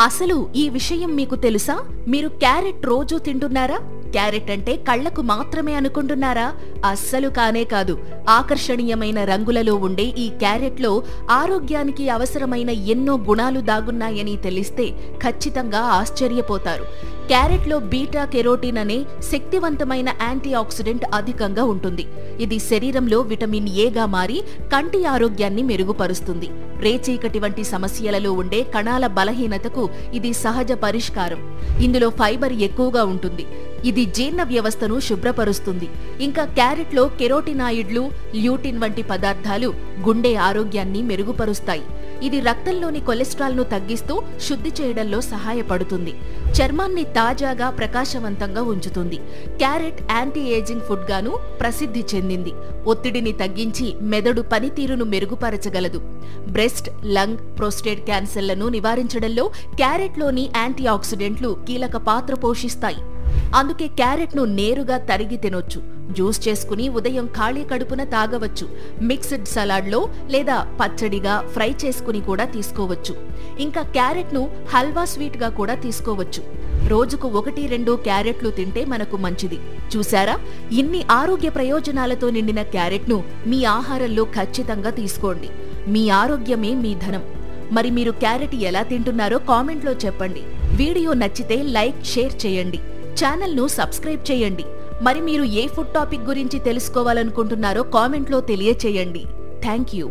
అసలు ఈ విషయం మీకు తెలుసా? మీరు క్యారెట్ రోజూ తింటున్నారా? క్యారెట్ అంటే కళ్లకు మాత్రమే అనుకుంటున్నారా? అస్సలు కానే కాదు. ఆకర్షణీయమైన రంగులలో ఉండే ఈ క్యారెట్లో ఆరోగ్యానికి అవసరమైన ఎన్నో గుణాలు దాగున్నాయని తెలిస్తే ఖచ్చితంగా ఆశ్చర్యపోతారు. క్యారెట్లో బీటా కెరోటిన్ అనే శక్తివంతమైన యాంటీ ఆక్సిడెంట్ అధికంగా ఉంటుంది. ఇది శరీరంలో విటమిన్ ఏగా మారి కంటి ఆరోగ్యాన్ని మెరుగుపరుస్తుంది. రేచీకటి వంటి సమస్యలలో ఉండే కణాల బలహీనతకు ఇది సహజ పరిష్కారం. ఇందులో ఫైబర్ ఎక్కువగా ఉంటుంది. ఇది జీర్ణ వ్యవస్థను శుభ్రపరుస్తుంది. ఇంకా క్యారెట్లో కెరోటినాయిడ్లు, ల్యూటిన్ వంటి పదార్థాలు గుండె ఆరోగ్యాన్ని మెరుగుపరుస్తాయి. ఇది రక్తంలోని కొలెస్ట్రాల్ ను తగ్గిస్తూ శుద్ధి చేయడంలో సహాయపడుతుంది. చర్మాన్ని తాజాగా ప్రకాశవంతంగా ఉంచుతుంది. క్యారెట్ యాంటీ ఏజింగ్ ఫుడ్ గాను ప్రసిద్ధి చెందింది. ఒత్తిడిని తగ్గించి మెదడు పనితీరును మెరుగుపరచగలదు. బ్రెస్ట్, లంగ్, ప్రోస్టేట్ క్యాన్సర్లను నివారించడంలో క్యారెట్లోని యాంటీ ఆక్సిడెంట్లు కీలక పాత్ర పోషిస్తాయి. అందుకే క్యారెట్ను నేరుగా తరిగి తినొచ్చు. జ్యూస్ చేసుకుని ఉదయం ఖాళీ కడుపున తాగవచ్చు. మిక్స్డ్ సలాడ్లో లేదా పచ్చడిగా ఫ్రై చేసుకుని కూడా తీసుకోవచ్చు. ఇంకా క్యారెట్ను హల్వా స్వీట్గా కూడా తీసుకోవచ్చు. రోజుకు 1-2 క్యారెట్లు తింటే మనకు మంచిది. చూశారా? ఇన్ని ఆరోగ్య ప్రయోజనాలతో నిండిన క్యారెట్ను మీ ఆహారంలో ఖచ్చితంగా తీసుకోండి. మీ ఆరోగ్యమే మీ ధనం. మరి మీరు క్యారెట్ ఎలా తింటున్నారో కామెంట్లో చెప్పండి. వీడియో నచ్చితే లైక్, షేర్ చేయండి. ఛానల్ను సబ్స్క్రైబ్ చేయండి. మరి మీరు ఏ ఫుడ్ టాపిక్ గురించి తెలుసుకోవాలనుకుంటున్నారో కామెంట్లో తెలియచేయండి. Thank you.